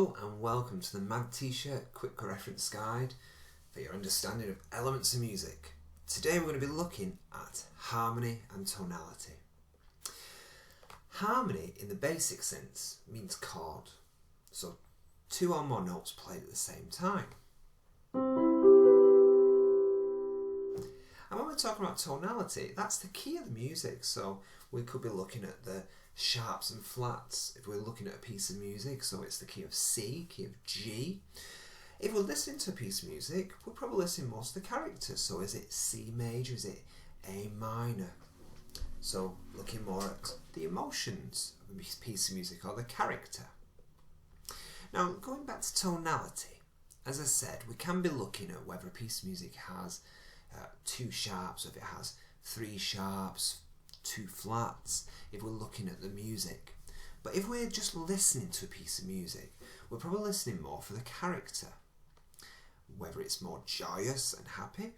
Hello and welcome to the Mad T-shirt quick reference guide for your understanding of elements of music. Today we're going to be looking at harmony and tonality. Harmony in the basic sense means chord, so two or more notes played at the same time. And when we're talking about tonality, that's the key of the music, so we could be looking at the sharps and flats if we're looking at a piece of music, so it's the key of C, key of G. If we're listening to a piece of music, we're probably listening more to the characters, so is it C major, is it A minor? So looking more at the emotions of a piece of music or the character. Now going back to tonality, as I said, we can be looking at whether a piece of music has two sharps, or if it has three sharps, two flats, if we're looking at the music. But if we're just listening to a piece of music, we're probably listening more for the character. Whether it's more joyous and happy,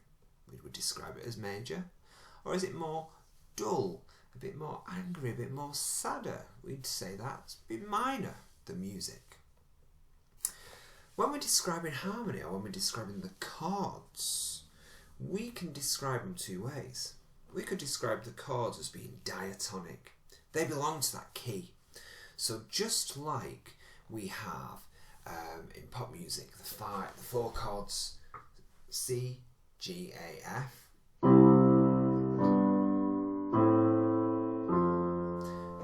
we would describe it as major, or is it more dull, a bit more angry, a bit more sadder, we'd say that's a bit minor, the music. When we're describing harmony, or when we're describing the chords, we can describe them two ways. We could describe the chords as being diatonic. They belong to that key. So just like we have in pop music, the four chords C, G, A, F.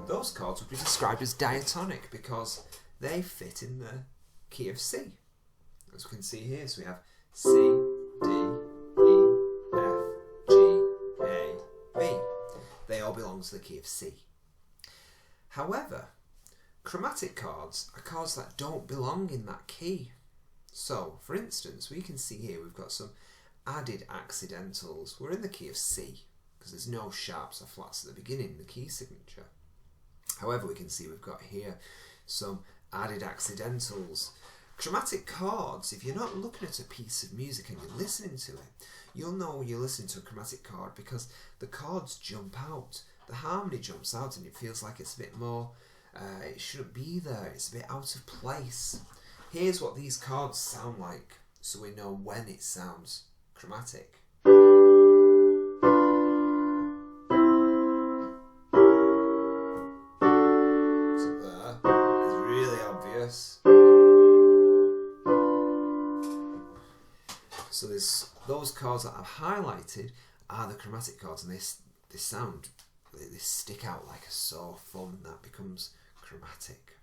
Those chords would be described as diatonic because they fit in the key of C. As we can see here, so we have C, D, they all belong to the key of C. However, chromatic chords are chords that don't belong in that key. So, for instance, we can see here we've got some added accidentals. We're in the key of C because there's no sharps or flats at the beginning, the key signature. However, we can see we've got here some added accidentals. Chromatic chords, if you're not looking at a piece of music and you're listening to it, you'll know you're listening to a chromatic chord because the chords jump out, the harmony jumps out, and it feels like it's a bit more, it shouldn't be there, it's a bit out of place. Here's what these chords sound like, so we know when it sounds chromatic. So there, it's really obvious. So those chords that I've highlighted are the chromatic chords, and they stick out like a sore thumb. That becomes chromatic.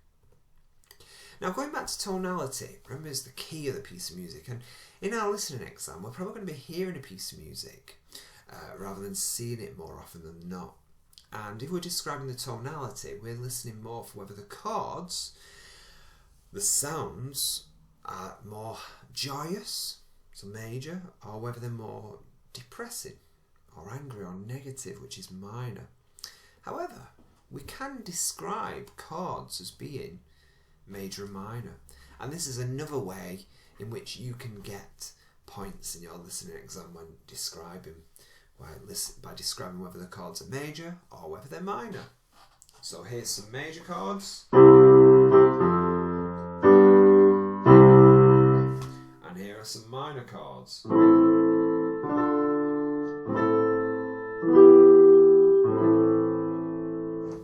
Now going back to tonality, remember it's the key of the piece of music, and in our listening exam we're probably going to be hearing a piece of music rather than seeing it more often than not. And if we're describing the tonality, we're listening more for whether the chords, the sounds are more joyous, so major, or whether they're more depressing or angry or negative, which is minor. However, we can describe chords as being major and minor, and this is another way in which you can get points in your listening exam when describing, by describing whether the chords are major or whether they're minor. So here's some major chords. Here are some minor chords.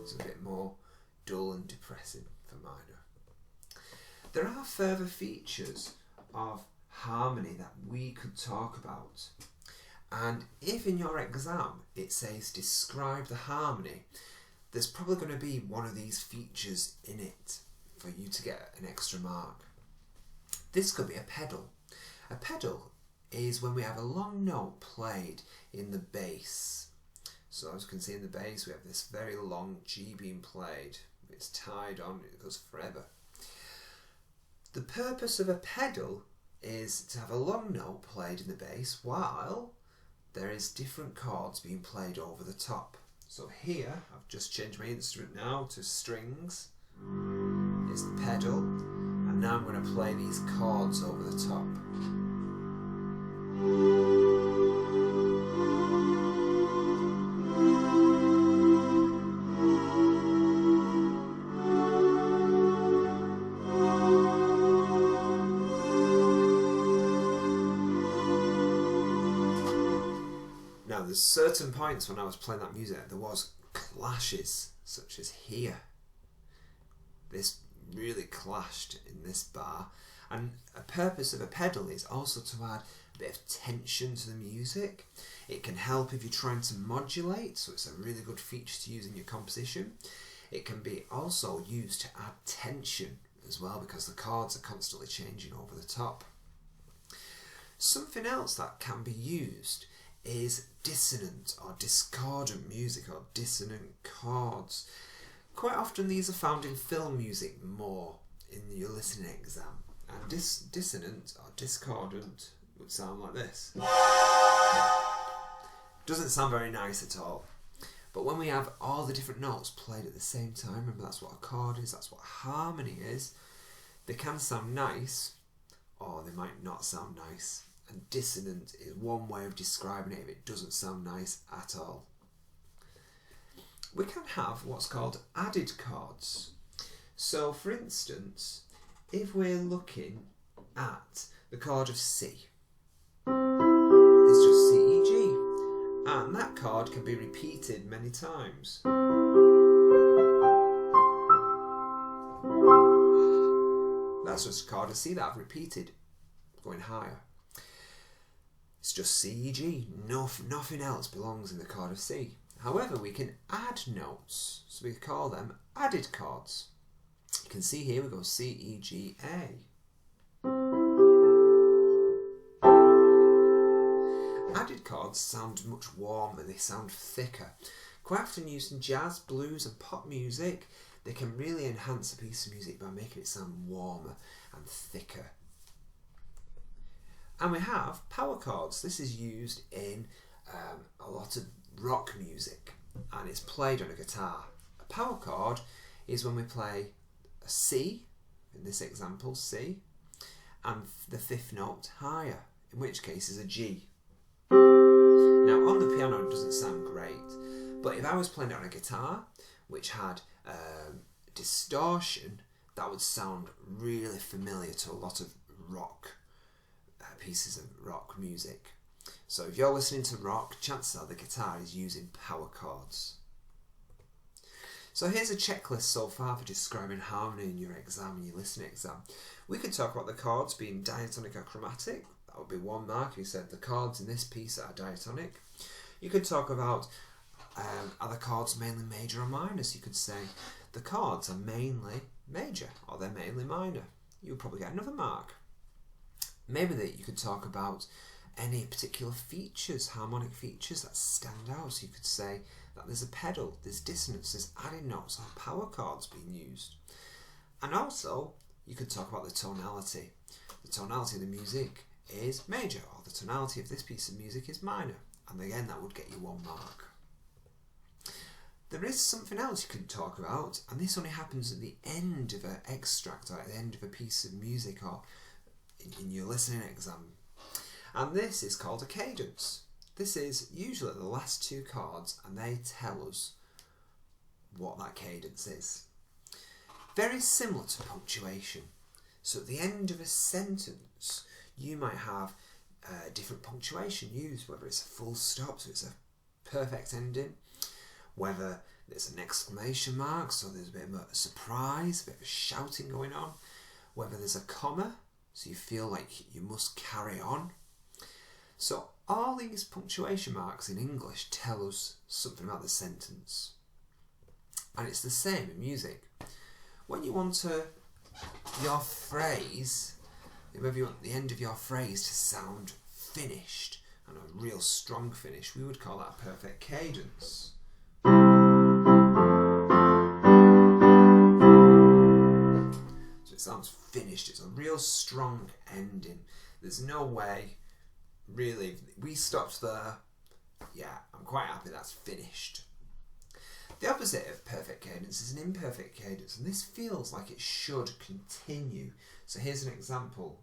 It's a bit more dull and depressing for minor. There are further features of harmony that we could talk about. And if in your exam it says describe the harmony, there's probably going to be one of these features in it for you to get an extra mark. This could be a pedal. A pedal is when we have a long note played in the bass. So as you can see in the bass we have this very long G being played. It's tied on, it goes forever. The purpose of a pedal is to have a long note played in the bass while there is different chords being played over the top. So here, I've just changed my instrument now to strings. It's the pedal. And now I'm going to play these chords over the top. there's certain points when I was playing that music, there was clashes, such as here. This really clashed in this bar. And a purpose of a pedal is also to add a bit of tension to the music. It can help if you're trying to modulate, so it's a really good feature to use in your composition. It can be also used to add tension as well, because the chords are constantly changing over the top. Something else that can be used is dissonant or discordant music, or dissonant chords. Quite often these are found in film music more in your listening exam. And dissonant or discordant would sound like this. Doesn't sound very nice at all. But when we have all the different notes played at the same time, remember that's what a chord is, that's what harmony is, they can sound nice, or they might not sound nice. And dissonant is one way of describing it if it doesn't sound nice at all. We can have what's called added chords. So for instance, if we're looking at the chord of C, it's just C, E, G, and that chord can be repeated many times. That's just a chord of C that I've repeated, going higher. It's just C, E, G, nothing else belongs in the chord of C. However, we can add notes, so we call them added chords. You can see here we go C, E, G, A. Added chords sound much warmer, they sound thicker. Quite often used in jazz, blues and pop music, they can really enhance a piece of music by making it sound warmer and thicker. And we have power chords. This is used in a lot of rock music, and it's played on a guitar. A power chord is when we play a C, in this example C, and the fifth note higher, in which case is a G. Now on the piano it doesn't sound great, but if I was playing it on a guitar which had distortion, that would sound really familiar to a lot of rock pieces of rock music. So if you're listening to rock, chances are the guitar is using power chords. So here's a checklist so far for describing harmony in your exam, in your listening exam. We could talk about the chords being diatonic or chromatic. That would be 1 mark if you said the chords in this piece are diatonic. You could talk about are the chords mainly major or minor? So you could say the chords are mainly major or they're mainly minor. You would probably get another mark. Maybe that you could talk about any particular features, harmonic features that stand out. So you could say that there's a pedal, there's dissonance, there's added notes or power chords being used. And also, you could talk about the tonality. The tonality of the music is major, or the tonality of this piece of music is minor. And again, that would get you 1 mark. There is something else you can talk about, and this only happens at the end of an extract, or at the end of a piece of music, or in your listening exam. And this is called a cadence. This is usually the last 2 chords, and they tell us what that cadence is. Very similar to punctuation. So at the end of a sentence, you might have different punctuation used, whether it's a full stop, so it's a perfect ending, whether there's an exclamation mark, so there's a bit of a surprise, a bit of a shouting going on, whether there's a comma, so you feel like you must carry on. So all these punctuation marks in English tell us something about the sentence. And it's the same in music. When you want your phrase, maybe you want the end of your phrase to sound finished, and a real strong finish, we would call that a perfect cadence. So it sounds finished, it's a real strong ending. There's no way, really, if we stopped there, yeah, I'm quite happy that's finished. The opposite of perfect cadence is an imperfect cadence, and this feels like it should continue. So here's an example.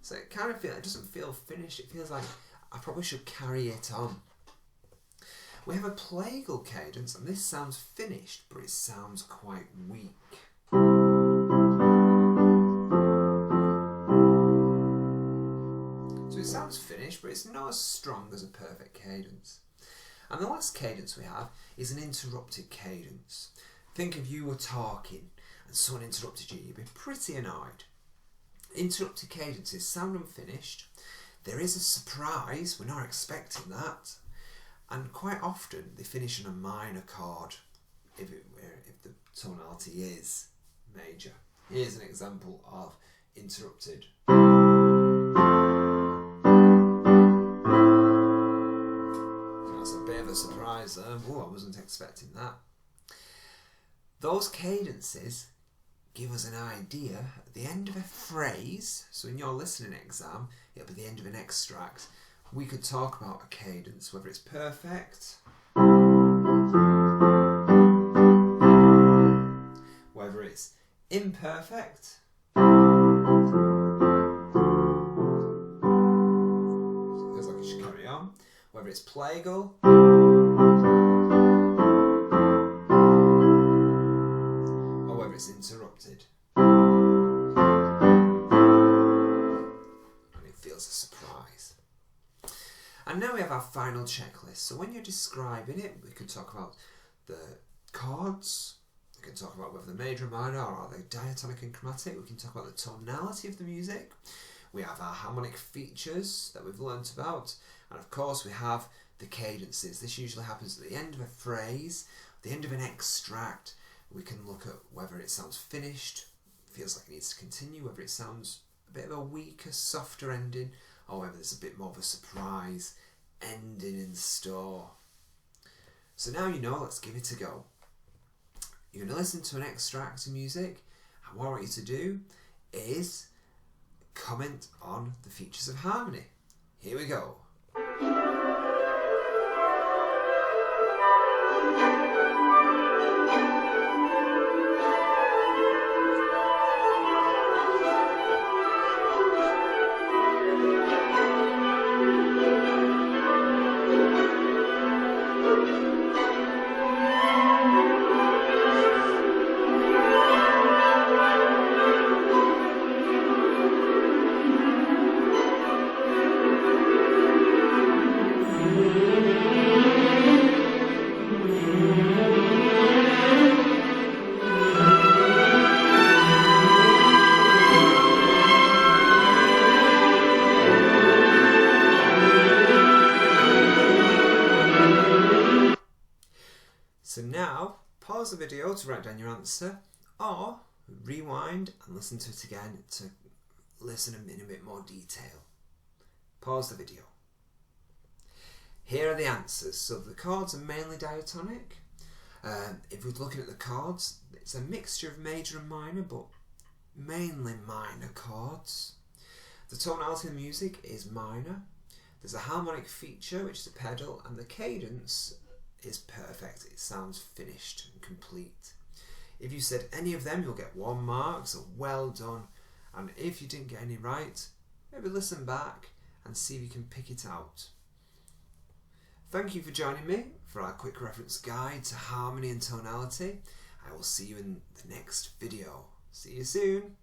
So it kind of feels, it doesn't feel finished, it feels like I probably should carry it on. We have a plagal cadence, and this sounds finished, but it sounds quite weak. it's not as strong as a perfect cadence. And the last cadence we have is an interrupted cadence. Think if you were talking and someone interrupted you, you'd be pretty annoyed. Interrupted cadences sound unfinished. There is a surprise, we're not expecting that. And quite often they finish on a minor chord if the tonality is major. Here's an example of interrupted. That's a bit of a surprise there. Oh, I wasn't expecting that. Those cadences give us an idea at the end of a phrase. So in your listening exam, it'll be the end of an extract. We could talk about a cadence, whether it's perfect, whether it's imperfect, feels like it should carry on, whether it's plagal, or whether it's interrupted. And it feels a surprise. And now we have our final checklist. So when you're describing it, we could talk about the chords, we can talk about whether they're major or minor, or are they diatonic and chromatic. We can talk about the tonality of the music. We have our harmonic features that we've learnt about. And of course we have the cadences. This usually happens at the end of a phrase, the end of an extract. We can look at whether it sounds finished, feels like it needs to continue, whether it sounds a bit of a weaker, softer ending, or whether there's a bit more of a surprise ending in store. So now you know, let's give it a go. You're going to listen to an extract of music, and what I want you to do is comment on the features of harmony. Here we go. So now, pause the video to write down your answer, or rewind and listen to it again to listen in a bit more detail. Pause the video. Here are the answers. So the chords are mainly diatonic. If we're looking at the chords, it's a mixture of major and minor, but mainly minor chords. The tonality of the music is minor. There's a harmonic feature, which is a pedal, and the cadence is perfect. It sounds finished and complete. If you said any of them, you'll get 1 mark, so well done. And if you didn't get any right, maybe listen back and see if you can pick it out. Thank you for joining me for our quick reference guide to harmony and tonality. I will see you in the next video. See you soon.